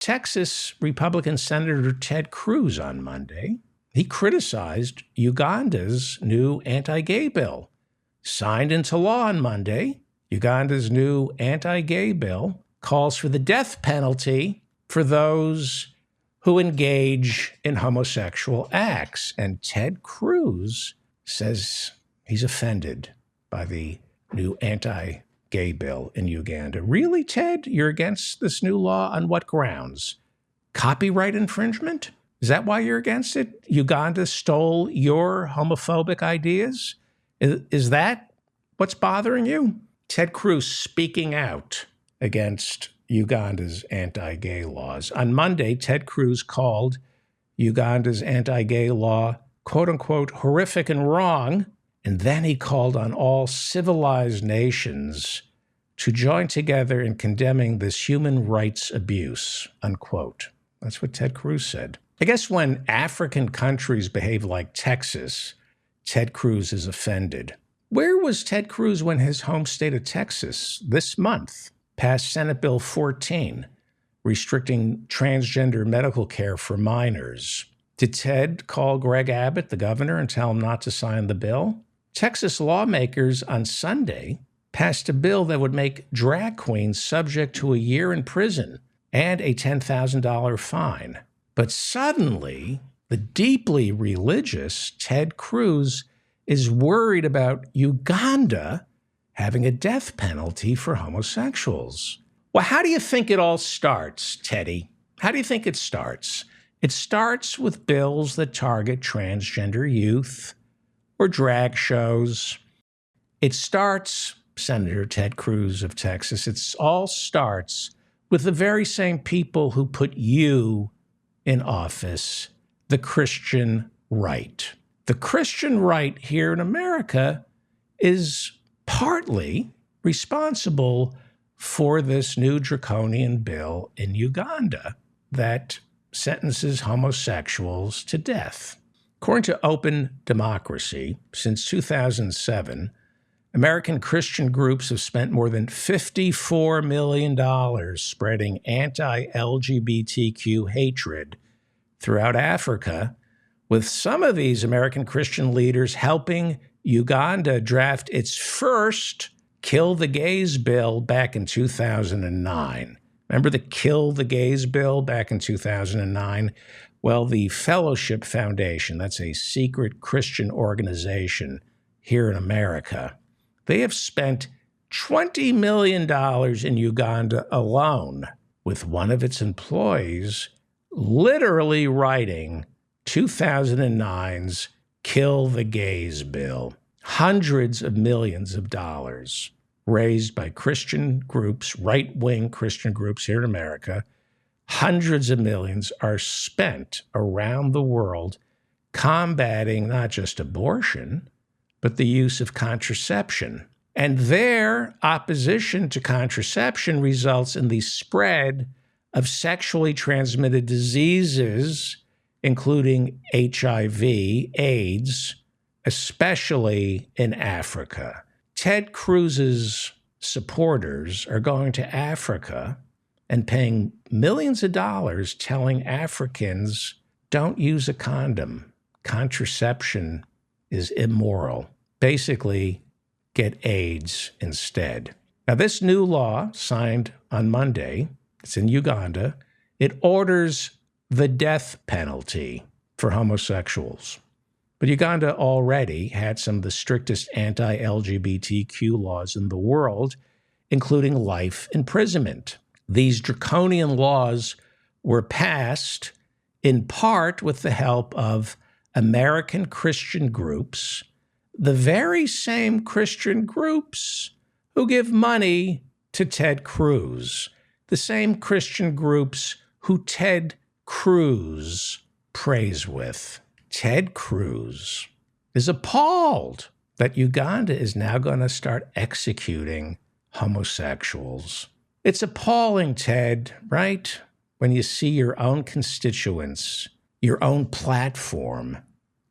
Texas Republican Senator Ted Cruz on Monday, he criticized Uganda's new anti-gay bill. Signed into law on Monday, Uganda's new anti-gay bill calls for the death penalty for those who engage in homosexual acts. And Ted Cruz says he's offended by the new anti-gay bill in Uganda. Really, Ted? You're against this new law on what grounds? Copyright infringement? Is that why you're against it? Uganda stole your homophobic ideas? Is that what's bothering you? Ted Cruz speaking out against Uganda's anti-gay laws. On Monday, Ted Cruz called Uganda's anti-gay law, quote unquote, horrific and wrong. And then he called on all civilized nations to join together in condemning this human rights abuse, unquote. That's what Ted Cruz said. I guess when African countries behave like Texas, Ted Cruz is offended. Where was Ted Cruz when his home state of Texas this month passed Senate Bill 14, restricting transgender medical care for minors? Did Ted call Greg Abbott, the governor, and tell him not to sign the bill? Texas lawmakers on Sunday passed a bill that would make drag queens subject to a year in prison and a $10,000 fine. But suddenly, the deeply religious Ted Cruz is worried about Uganda having a death penalty for homosexuals. Well, how do you think it all starts, Teddy? How do you think it starts? It starts with bills that target transgender youth or drag shows. It starts, Senator Ted Cruz of Texas, it all starts with the very same people who put you in office, the Christian right. The Christian right here in America is partly responsible for this new draconian bill in Uganda that sentences homosexuals to death. According to Open Democracy, since 2007, American Christian groups have spent more than $54 million spreading anti-LGBTQ hatred throughout Africa, with some of these American Christian leaders helping Uganda draft its first Kill the Gays bill back in 2009. Remember the Kill the Gays bill back in 2009? Well, the Fellowship Foundation, that's a secret Christian organization here in America, they have spent $20 million in Uganda alone, with one of its employees literally writing 2009's Kill the Gays bill. Hundreds of millions of dollars raised by Christian groups, right-wing Christian groups here in America. Hundreds of millions are spent around the world combating not just abortion, but the use of contraception. And their opposition to contraception results in the spread of sexually transmitted diseases, including HIV, AIDS, especially in Africa. Ted Cruz's supporters are going to Africa and paying millions of dollars telling Africans, don't use a condom. Contraception is immoral. Basically, get AIDS instead. Now, this new law signed on Monday, it's in Uganda, it orders the death penalty for homosexuals. But Uganda already had some of the strictest anti-LGBTQ laws in the world, including life imprisonment. These draconian laws were passed in part with the help of American Christian groups, the very same Christian groups who give money to Ted Cruz, the same Christian groups who Ted Cruz prays with. Ted Cruz is appalled that Uganda is now going to start executing homosexuals. It's appalling, Ted, right? When you see your own constituents, your own platform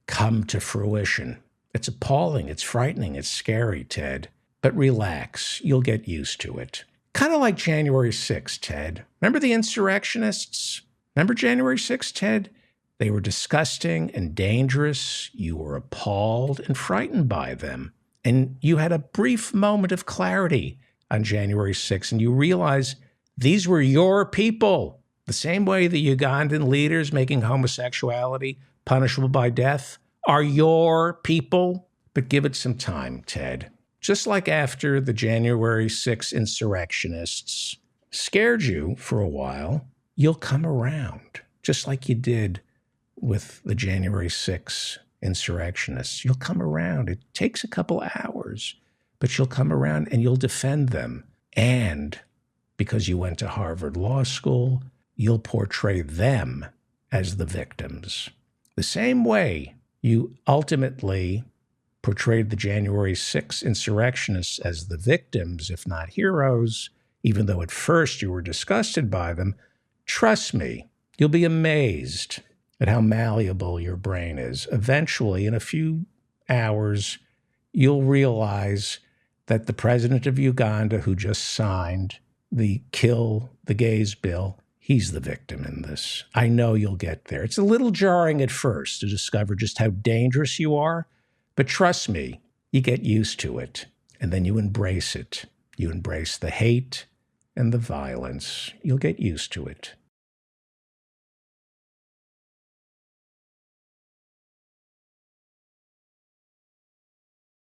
come to fruition. It's appalling, it's frightening, it's scary, Ted. But relax, you'll get used to it. Kind of like January 6th, Ted. Remember the insurrectionists? Remember January 6th, Ted? They were disgusting and dangerous. You were appalled and frightened by them. And you had a brief moment of clarity on January 6th, and you realized these were your people. The same way the Ugandan leaders making homosexuality punishable by death are your people. But give it some time, Ted. Just like after the January 6th insurrectionists scared you for a while, you'll come around, just like you did with the January 6th insurrectionists. You'll come around. It takes a couple hours, but you'll come around and you'll defend them. And because you went to Harvard Law School, you'll portray them as the victims. The same way you ultimately portrayed the January 6th insurrectionists as the victims, if not heroes, even though at first you were disgusted by them. Trust me, you'll be amazed at how malleable your brain is. Eventually, in a few hours, you'll realize that the president of Uganda, who just signed the Kill the Gays bill, he's the victim in this. I know you'll get there. It's a little jarring at first to discover just how dangerous you are, but trust me, you get used to it, and then you embrace it. You embrace the hate and the violence. You'll get used to it.